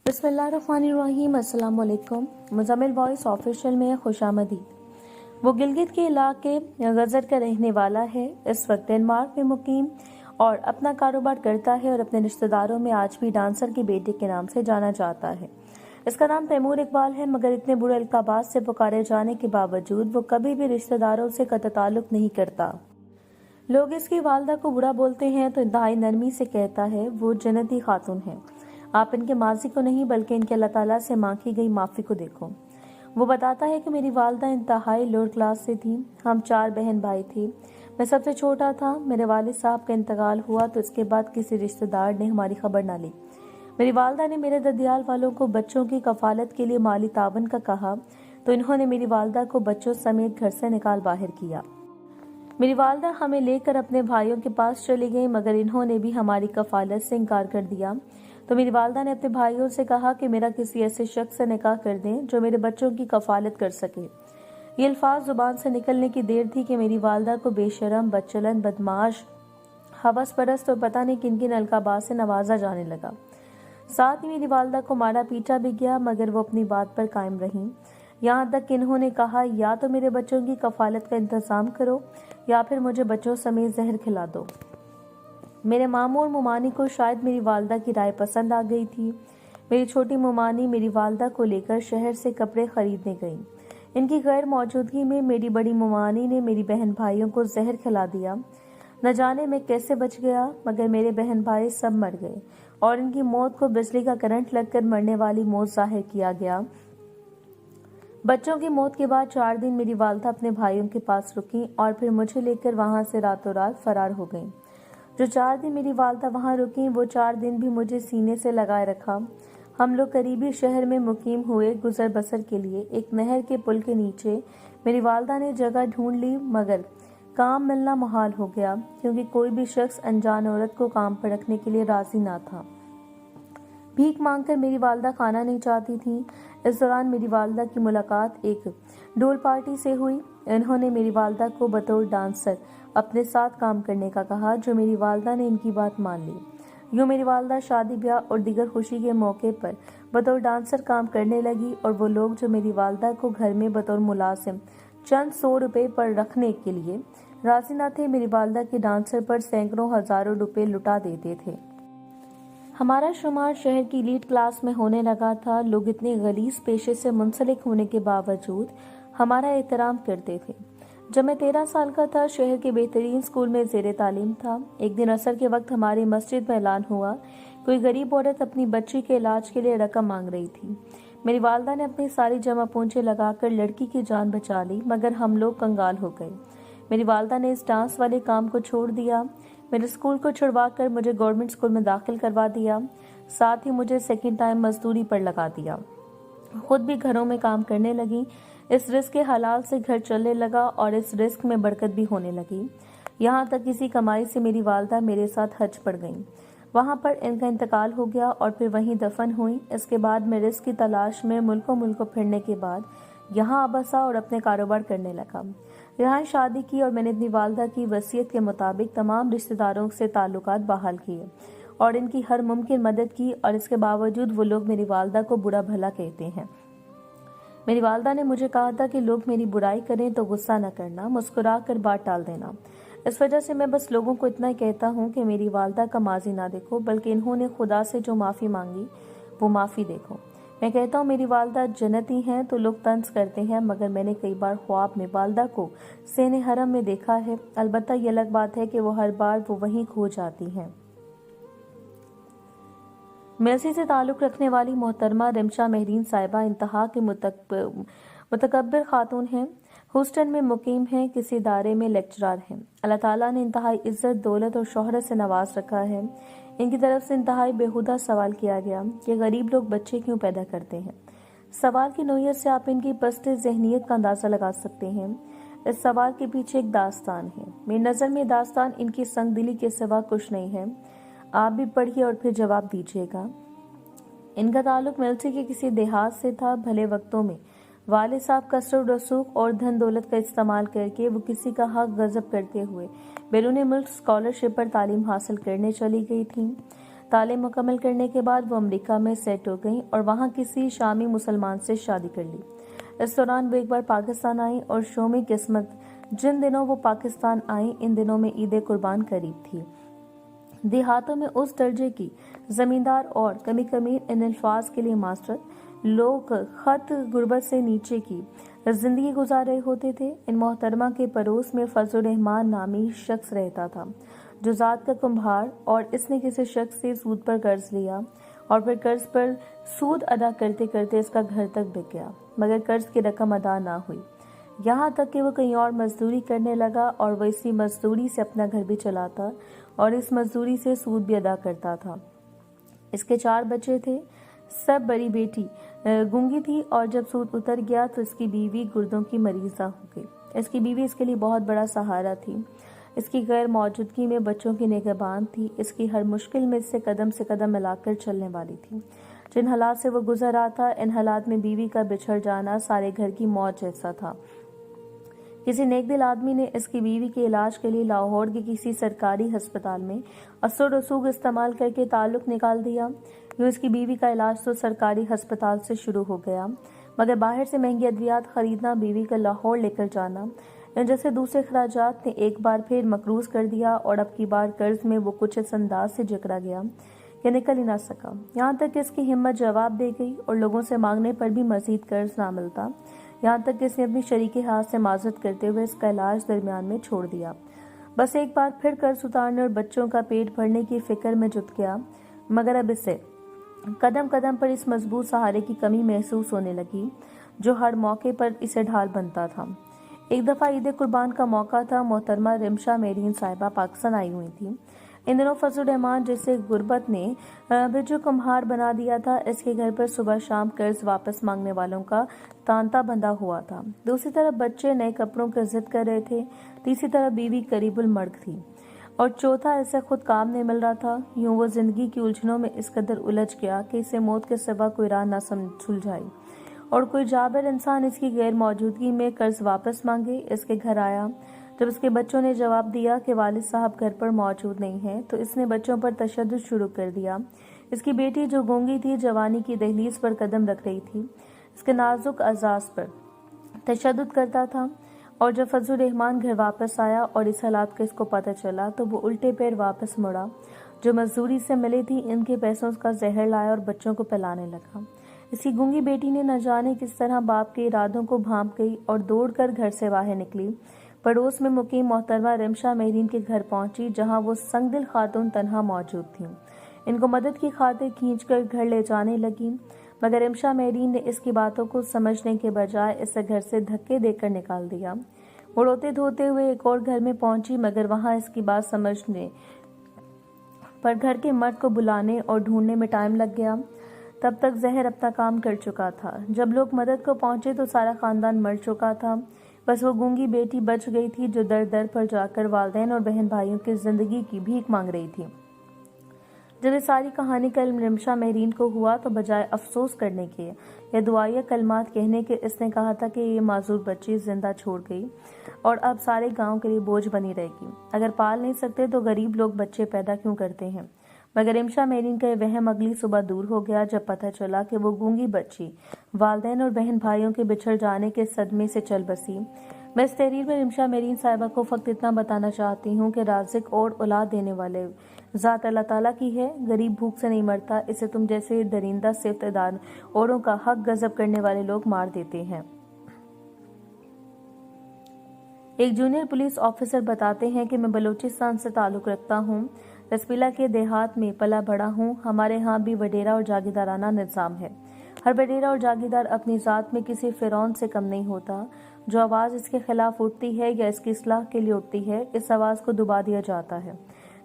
बिस्मिल्लाहिर्रहमानिर्रहीम। अस्सलाम वालेकुम। मुज़म्मिल वॉइस ऑफिशियल में खुशामदीद। वो गिलगित के इलाके गजर का रहने वाला है। इस वक्त डेनमार्क में मुकीम और अपना कारोबार करता है और अपने रिश्तेदारों में आज भी डांसर के बेटे के नाम से जाना जाता है। इसका नाम तैमूर इकबाल है, मगर इतने बुरे अल्काबात से पुकारे जाने के बावजूद वो कभी भी रिश्तेदारों से कतई ताल्लुक नहीं करता। लोग इसकी वालदा को बुरा बोलते हैं तो इंतहाई नरमी से कहता है वो जन्नती खातून है। आप इनके माजी को नहीं बल्कि इनके अल्लाह ताला से मांगी गई माफ़ी को देखो। वो बताता है कि मेरी वालदा इंतहाई लोअर क्लास से थी। हम 4 बहन भाई थे, मैं सबसे छोटा था। मेरे वालिद साहब का इंतकाल हुआ तो इसके बाद किसी रिश्तेदार ने हमारी खबर ना ली। मेरी वालदा ने मेरे ददियाल वालों को बच्चों की कफालत के लिए माली तावन का कहा तो इन्होंने मेरी वालदा को बच्चों समेत घर से निकाल बाहर किया। मेरी वालदा हमें लेकर अपने भाइयों के पास चली गई, मगर इन्होंने भी हमारी कफालत से इनकार कर दिया। तो मेरी वालदा ने अपने भाइयों से कहा कि मेरा किसी ऐसे शख्स से निकाह कर दें जो मेरे बच्चों की कफालत कर सके। ये अल्फाज जुबान से निकलने की देर थी कि मेरी वालदा को बेशरम, बदचलन, बदमाश, हवस परस्त और पता नहीं किन किन अलकाबात से नवाजा जाने लगा। साथ ही मेरी वालदा को मारा पीटा भी गया, मगर वो अपनी बात पर कायम रही। यहाँ तक कि इन्होंने कहा या तो मेरे बच्चों की कफालत का इंतजाम करो या फिर मुझे बच्चों समेत जहर खिला दो। मेरे मामू और मुमानी को शायद मेरी वालदा की राय पसंद आ गई थी। मेरी छोटी मुमानी मेरी वालदा को लेकर शहर से कपड़े खरीदने गई। इनकी गैर मौजूदगी में मेरी बड़ी मुमानी ने मेरी बहन भाइयों को जहर खिला दिया। न जाने मैं कैसे बच गया, मगर मेरे बहन भाई सब मर गए और इनकी मौत को बिजली का करंट लगकर मरने वाली मौत जाहिर किया गया। बच्चों की मौत के बाद 4 दिन मेरी वालदा अपने भाइयों के पास रुकी और फिर मुझे लेकर वहां से रातों रात फरार हो गई। जो 4 दिन मेरी वालदा वहां रुकी वो 4 दिन भी मुझे सीने से लगाए रखा। हम लोग करीबी शहर में मुकीम हुए गुजर बसर के लिए। एक नहर के पुल के नीचे मेरी वालदा ने जगह ढूंढ ली, मगर काम मिलना मुहाल हो गया क्योंकि कोई भी शख्स अनजान औरत को काम पर रखने के लिए राजी ना था। भीख मांगकर मेरी वालदा खाना नहीं चाहती थी। इस दौरान मेरी वालदा की मुलाकात एक ढोल पार्टी से हुई। इन्होंने मेरी वालदा को बतौर डांसर अपने साथ काम करने का कहा, जो मेरी वालदा ने इनकी बात मान ली। यूँ मेरी वालदा शादी ब्याह और दीगर खुशी के मौके पर बतौर डांसर काम करने लगी और वो लोग जो मेरी वालदा को घर में बतौर मुलाजिम चंद 100 रुपए पर रखने के लिए राजी न थे, मेरी वालदा के डांसर पर सैकड़ों हजारों रुपए लुटा देते थे। हमारा शुमार शहर की एलीट क्लास में होने लगा था। लोग इतने गलीज पेशे से मुंसलिक होने के बावजूद हमारा एहतराम करते थे। जब मैं 13 साल का था, शहर के बेहतरीन स्कूल में ज़ेरे तालीम था। एक दिन असर के वक्त हमारी मस्जिद में ऐलान हुआ, कोई गरीब औरत अपनी बच्ची के इलाज के लिए रकम मांग रही थी। मेरी वालदा ने अपनी सारी जमा पूंजी लगाकर लड़की की जान बचा ली, मगर हम लोग कंगाल हो गए। मेरी वालदा ने इस डांस वाले काम को छोड़ दिया। मेरे स्कूल को छुड़वा कर मुझे गवर्नमेंट स्कूल में दाखिल करवा दिया। साथ ही मुझे सेकंड टाइम मजदूरी पर लगा दिया। खुद भी घरों में काम करने लगी। इस रिस्क के हलाल से घर चलने लगा और इस रिस्क में बरकत भी होने लगी। यहाँ तक किसी कमाई से मेरी वालदा मेरे साथ हज पड़ गई। वहाँ पर इनका इंतकाल हो गया और फिर वहीं दफन हुई। इसके बाद मैं रिस्क की तलाश में मुल्कों फिरने के बाद यहाँ बसा और अपने कारोबार करने लगा। यहाँ शादी की और मैंने अपनी वालदा की वसीयत के मुताबिक तमाम रिश्तेदारों से ताल्लुकात बहाल किए और इनकी हर मुमकिन मदद की, और इसके बावजूद वो लोग मेरी वालदा को बुरा भला कहते हैं। मेरी वालदा ने मुझे कहा था कि लोग मेरी बुराई करें तो गुस्सा न करना, मुस्कुरा कर बात टाल देना। इस वजह से मैं बस लोगों को इतना कहता हूँ कि मेरी वालदा का माजी ना देखो, बल्कि इन्होंने खुदा से जो माफ़ी मांगी वो माफ़ी देखो। मैं कहता हूँ मेरी वालदा जन्नती हैं तो लोग तंज करते हैं, मगर मैंने कई बार ख्वाब में वालदा को सेने हरम में देखा है। अलबत्ता ये अलग बात है कि वो हर बार वो वहीं खो जाती हैं। मेलसी से ताल्लुक़ रखने वाली मोहतरमा रिमशा मेहरीन साहिबा इंतहा के मुतकब्बिर खातून हैं। ह्यूस्टन में मुकीम हैं, किसी इदारे में लेक्चरर हैं। अल्लाह ताला ने इंतहाई इज्जत, दौलत और शोहरत से नवाज रखा है। इनकी तरफ से इंतहाई बेहुदा सवाल किया गया कि गरीब लोग बच्चे क्यों पैदा करते हैं। सवाल की नोयत से आप इनकी पस्त ज़हनियत का अंदाज़ा लगा सकते हैं। इस सवाल के पीछे एक दास्तान है। मेरी नज़र में दास्तान इनकी संगदिली के सिवा कुछ नहीं है। आप भी पढ़िए और फिर जवाब दीजिएगा। इनका ताल्लुक मेलसी के किसी देहात से था। भले वक्तों में वालिद साहब कसर रसूख और धन दौलत का इस्तेमाल करके वो किसी का हक गजब करते हुए बैरून मुल्क स्कॉलरशिप पर तालीम हासिल करने चली गई थी। تعلیم مکمل کرنے کے بعد وہ امریکہ میں سیٹ ہو گئیں اور وہاں کسی شامی مسلمان سے شادی کر لی۔ اس دوران وہ ایک بار پاکستان آئیں اور شومی قسمت جن دنوں وہ پاکستان آئیں ان دنوں میں عید قربان قریب تھی۔ دیہاتوں میں اس درجے کی زمیندار اور کمی ان الفاظ کے لیے معذرت لوگ خط غربت سے نیچے کی زندگی گزار رہے ہوتے تھے۔ ان محترمہ کے پڑوس میں فضل الرحمان نامی شخص رہتا تھا جو ذات کا کمبھار، اور اس نے کسی شخص سے سود پر قرض لیا اور پھر قرض پر سود ادا کرتے کرتے اس کا گھر تک بک گیا، مگر قرض کی رقم ادا نہ ہوئی، یہاں تک کہ وہ کہیں اور مزدوری کرنے لگا اور وہ اسی مزدوری سے اپنا گھر بھی چلاتا اور اس مزدوری سے سود بھی ادا کرتا تھا۔ اس کے 4 بچے تھے، سب بڑی بیٹی گونگی تھی اور جب سود اتر گیا تو اس کی بیوی گردوں کی مریضہ ہو گئی۔ اس کی بیوی اس کے لیے بہت بڑا سہارا تھی، اس کی غیر موجودگی میں بچوں کی نگہبان تھی، اس کی ہر مشکل میں سے قدم ملا کر چلنے والی تھی۔ جن حالات سے وہ گزر رہا تھا، ان حالات میں بیوی کا بچھڑ جانا سارے گھر کی موت جیسا تھا۔ کسی نیک دل آدمی نے اس کی بیوی کے علاج کے لیے لاہور کے کسی سرکاری ہسپتال میں اثر و رسوخ استعمال کر کے تعلق نکال دیا۔ یوں اس کی بیوی کا علاج تو سرکاری ہسپتال سے شروع ہو گیا، مگر باہر سے مہنگی ادویات خریدنا، بیوی کا لاہور لے کر جانا، ان جیسے دوسرے اخراجات نے ایک بار پھر مقروض کر دیا اور اب کی بار قرض میں وہ کچھ اس انداز سے جکڑا گیا کہ نکل ہی نہ سکا، یہاں تک کہ اس کی ہمت جواب دے گئی اور لوگوں سے مانگنے پر بھی مزید قرض نہ ملتا، یہاں تک کہ اس نے اپنی شریک ہاتھ سے معذرت کرتے ہوئے اس کا علاج درمیان میں چھوڑ دیا۔ بس ایک بار پھر قرض اتارنے اور بچوں کا پیٹ بھرنے کی فکر میں جٹ گیا، مگر اب اسے قدم پر اس مضبوط سہارے کی کمی محسوس ہونے لگی جو ہر موقع پر اسے ڈھال بنتا تھا۔ ایک دفعہ عید قربان کا موقع تھا، محترمہ رمشا میرین صاحبہ پاکستان آئی ہوئی تھی۔ ان دنوں فضل الرحمان جسے غربت نے بجو کمہار بنا دیا تھا، اس کے گھر پر صبح شام قرض واپس مانگنے والوں کا تانتا بندھا ہوا تھا۔ دوسری طرف بچے نئے کپڑوں کی ضد کر رہے تھے، تیسری طرف بیوی قریب المرگ تھی اور چوتھا اسے خود کام نہیں مل رہا تھا۔ یوں وہ زندگی کی الجھنوں میں اس قدر الجھ گیا کہ اسے موت کے سوا کوئی راہ نہ سلجھائی اور کوئی جابر انسان اس کی غیر موجودگی میں قرض واپس مانگے۔ اس کے گھر آیا، جب اس کے بچوں نے جواب دیا کہ والد صاحب گھر پر موجود نہیں ہیں تو اس نے بچوں پر تشدد شروع کر دیا۔ اس کی بیٹی جو گونگی تھی جوانی کی دہلیز پر قدم رکھ رہی تھی، اس کے نازک اعضاء پر تشدد کرتا تھا، اور جب فضل الرحمان گھر واپس آیا اور اس حالات کا اس کو پتہ چلا تو وہ الٹے پیر واپس مڑا، جو مزدوری سے ملے تھی ان کے پیسوں کا زہر لایا اور بچوں کو پلانے لگا۔ اس کی گونگی بیٹی نے نہ جانے کس طرح باپ کے ارادوں کو بھانپ گئی اور دوڑ کر گھر سے باہر نکلی، پڑوس میں مقیم محترمہ رمشا میرین کے گھر پہنچی جہاں وہ سنگ دل خاتون تنہا موجود تھیں۔ ان کو مدد کی خاطر کھینچ کر گھر لے جانے لگی، مگر رمشا میرین نے اس کی باتوں کو سمجھنے کے بجائے اسے گھر سے دھکے دے کر نکال دیا۔ وہ روتے دھوتے ہوئے ایک اور گھر میں پہنچی، مگر وہاں اس کی بات سمجھنے پر گھر کے مرد کو بلانے اور ڈھونڈنے میں ٹائم لگ گیا۔ تب تک زہر اپنا کام کر چکا تھا۔ جب لوگ مدد کو پہنچے تو سارا خاندان مر چکا تھا، بس وہ گونگی بیٹی بچ گئی تھی جو در در پر جا کر والدین اور بہن بھائیوں کی زندگی کی بھیک مانگ رہی تھی۔ جب یہ ساری کہانی کا علم رمشا میرین کو ہوا تو بجائے افسوس کرنے کے یا دعائیہ کلمات کہنے کے اس نے کہا تھا کہ یہ معذور بچی زندہ چھوڑ گئی اور اب سارے گاؤں کے لیے بوجھ بنی رہے گی، اگر پال نہیں سکتے تو غریب لوگ بچے پیدا کیوں کرتے ہیں۔ مگر رمشا میرین کا یہ وہم اگلی صبح دور ہو گیا جب پتہ چلا کہ وہ گونگی بچی والدین اور بہن بھائیوں کے بچھڑ جانے کے صدمے سے چل بسی۔ میں اس تحریر میں رمشا میرین صاحبہ کو فقط اتنا بتانا چاہتی ہوں کہ رازق اور اولاد دینے والے ذات اللہ تعالیٰ کی ہے، غریب بھوک سے نہیں مرتا، اسے تم جیسے درندہ صفت دار اوروں کا حق غضب کرنے والے لوگ مار دیتے ہیں۔ ایک جونیئر پولیس آفیسر بتاتے ہیں کہ میں بلوچستان سے تعلق رکھتا ہوں، رسپیلا کے دیہات میں پلا بڑا ہوں، ہمارے ہاں بھی وڈیرا اور جاگیردارانہ نظام ہے، ہر وڈیرا اور جاگیردار اپنی ذات میں کسی فرعون سے کم نہیں ہوتا، جو آواز اس کے خلاف اٹھتی ہے یا اس کی اصلاح کے لیے اٹھتی ہے اس آواز کو دبا دیا جاتا ہے،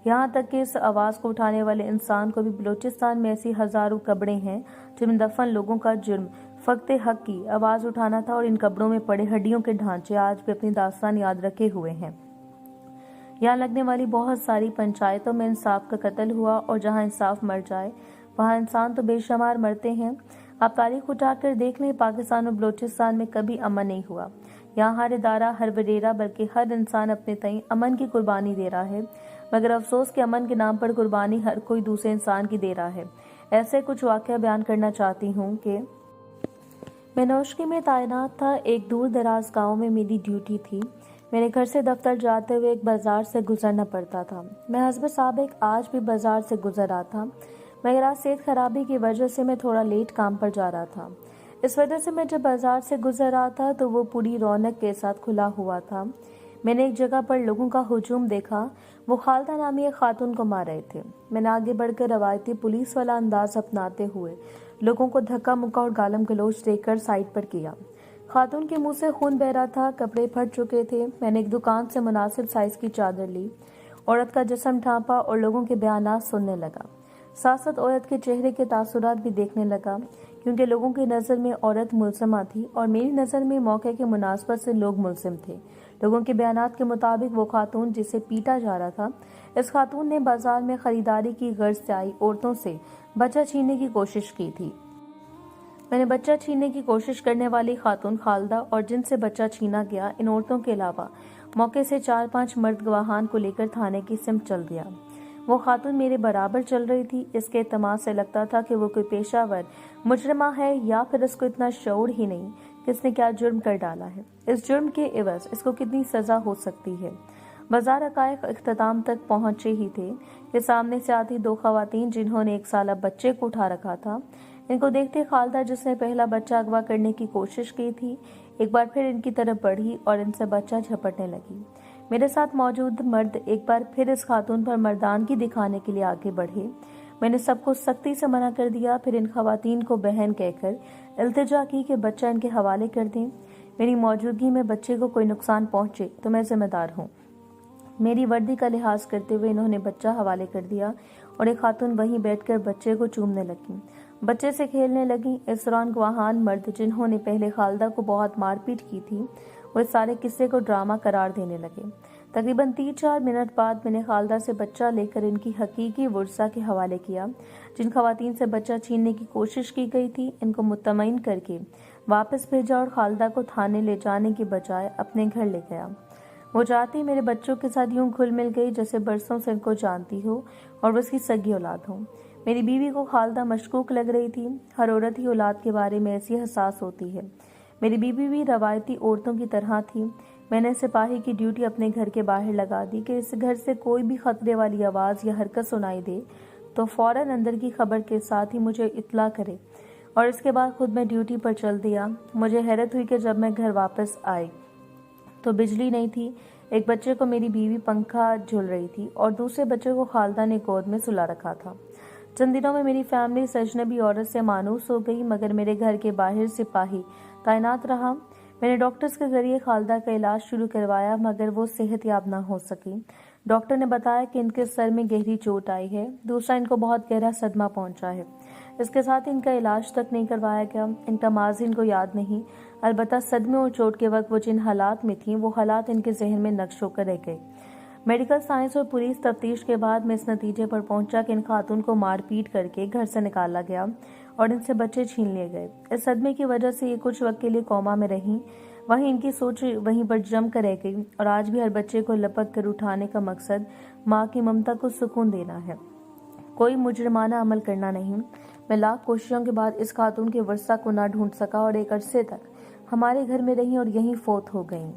یہاں تک کہ اس آواز کو اٹھانے والے انسان کو بھی بلوچستان میں ایسی ہزاروں قبریں ہیں جن میں دفن لوگوں کا جرم فقط حق کی آواز اٹھانا تھا، اور ان قبروں میں پڑے ہڈیوں کے ڈھانچے آج بھی اپنی داستان یاد رکھے ہوئے ہیں۔ یہاں لگنے والی بہت ساری پنچایتوں میں انصاف کا قتل ہوا، اور جہاں انصاف مر جائے وہاں انسان تو بے شمار مرتے ہیں۔ آپ تاریخ اٹھا کر دیکھ لیں، پاکستان اور بلوچستان میں کبھی امن نہیں ہوا، یہاں ہر ادارہ، ہر وڈیرا بلکہ ہر انسان اپنے تئیں امن کی قربانی دے رہا ہے۔ मगर अफसोस के अमन के नाम पर कुर्बानी हर कोई दूसरे इंसान की दे रहा है। ऐसे कुछ वाकया बयान करना चाहती हूँ कि मैं नौशकी में तैनात था। एक दूर दराज गाँव में मेरी ड्यूटी थी। मेरे घर से दफ्तर जाते हुए एक बाजार से गुजरना पड़ता था। मैं हस्ब साबिक आज भी बाजार से गुजर रहा था, मगर आज सेहत खराबी की वजह से मैं थोड़ा लेट काम पर जा रहा था। इस वजह से मैं जब बाजार से गुजर रहा था तो वो पूरी रौनक के साथ खुला हुआ था। मैंने एक जगह पर लोगों का हुजूम देखा। वो खालदा नामी एक खातून को मार रहे थे। मैंने आगे बढ़कर रवायती पुलिस वाला अंदाज अपनाते हुए लोगों को धक्का मुक्का और गालम गलोच देकर साइड पर किया। खातून के मुंह से खून बह रहा था, कपड़े फट चुके थे। मैंने एक दुकान से मुनासिब साइज की चादर ली, औरत का जिस्म ढांपा और लोगों के बयानात सुनने लगा। साथ साथ औरत के चेहरे के तासुरात भी देखने लगा, क्योंकि लोगों की नज़र में औरत मुलजिमा थी और मेरी नज़र में मौके के मुनासबत से लोग मुलजिम थे। लोगों के बयानात के मुताबिक वो खातून जिसे पीटा जा रहा था, इस खातून ने बाजार में खरीदारी की गर्ज से आई औरतों से बच्चा छीनने की कोशिश की थी। मैंने बच्चा छीनने की कोशिश करने वाली खातून खालदा और जिनसे बच्चा छीना गया, इन औरतों के अलावा मौके से 4-5 मर्द गवाहान को लेकर थाने की सिमत चल दिया। वो खातून मेरे बराबर चल रही थी। इसके तमाश से लगता था कि वो कोई पेशावर मुजरिमा है या फिर इसको इतना शऊर ही नहीं कि इसने क्या जुर्म कर डाला है। इस जुर्म के एवज इसको कितनी सजा हो सकती है। बाजार हकायक इख्तिताम तक पहुंचे ही थे कि सामने से आती 2 खवातीन जिन्होंने 1 साला बच्चे को उठा रखा था। इनको देखते खालदा, जिसने पहला बच्चा अगवा करने की कोशिश की थी, एक बार फिर इनकी तरफ बढ़ी और इनसे बच्चा झपटने लगी। मेरे साथ मौजूद मर्द एक बार फिर इस खातून पर मर्दानगी दिखाने के लिए आगे बढ़े। मैंने सबको सख्ती से मना कर दिया। फिर इन खवातीन को बहन कहकर इल्तिजा की कि बच्चा इनके हवाले कर दें। मेरी मौजूदगी में बच्चे को कोई नुकसान पहुंचे तो मैं जिम्मेदार हूँ। मेरी वर्दी का लिहाज करते हुए इन्होंने बच्चा हवाले कर दिया और एक खातून वहीं बैठकर बच्चे को चूमने लगी, बच्चे से खेलने लगी। इस दौरान गवाहान मर्द जिन्होंने पहले खालदा को बहुत मारपीट की थी, वो इस सारे किस्से को ड्रामा करार देने लगे। तकरीबन 3-4 मिनट बाद मैंने खालदा से बच्चा लेकर इनकी हकीकी वर्सा के हवाले किया। जिन खवातीन से बच्चा छीनने की कोशिश की गई थी, इनको मुतमईन करके वापस भेजा और खालदा को थाने ले जाने की बजाय अपने घर ले गया। वो जाती मेरे बच्चों के साथ यूं घुल मिल गई जैसे बरसों से इनको जानती हो और वो उसकी सगी औलाद हो। मेरी बीवी को खालदा मशकूक लग रही थी। हर औरत ही औलाद के बारे में ऐसी हसास होती है। मेरी बीवी भी रवायती औरतों की तरह थी। मैंने सिपाही की ड्यूटी अपने घर के बाहर लगा दी कि इस घर से कोई भी खतरे वाली आवाज़ या हरकत सुनाई दे तो फौरन अंदर की खबर के साथ ही मुझे इत्तला करे, और इसके बाद खुद मैं ड्यूटी पर चल दिया। मुझे हैरत हुई कि जब मैं घर वापस आई तो बिजली नहीं थी। एक बच्चे को मेरी बीवी पंखा झूल रही थी और दूसरे बच्चे को खालदा ने गोद में सुला रखा था। चंद दिनों में मेरी फैमिली सजनबी औरत से मानूस हो गई, मगर मेरे घर के बाहर सिपाही तैनात रहा। मैंने डॉक्टर्स के जरिए खालदा का इलाज शुरू करवाया, मगर वो सेहतयाब ना हो सकी। डॉक्टर ने बताया कि इनके सर में गहरी चोट आई है, दूसरा इनको बहुत गहरा सदमा पहुंचा है। इसके साथ ही इनका इलाज तक नहीं करवाया गया। इनका माजी इनको याद नहीं, अलबत्ता सदमे और चोट के वक्त वो जिन हालात में थी वो हालात इनके जहन में नक्श होकर रह गए। मेडिकल साइंस और पुलिस तफ्तीश के बाद मैं इस नतीजे पर पहुंचा कि इन खातून को मारपीट करके घर से निकाला गया और इनसे बच्चे छीन लिए गए। इस सदमे की वजह से ये कुछ वक्त के लिए कोमा में रहीं। वहीं इनकी सोच वहीं पर जम कर रह गई और आज भी हर बच्चे को लपक कर उठाने का मकसद माँ की ममता को सुकून देना है, कोई मुजरिमाना अमल करना नहीं। मैं लाख कोशिशों के बाद इस खातून के वर्सा को ना ढूंढ सका और एक अरसे तक हमारे घर में रही और यहीं फौत हो गई।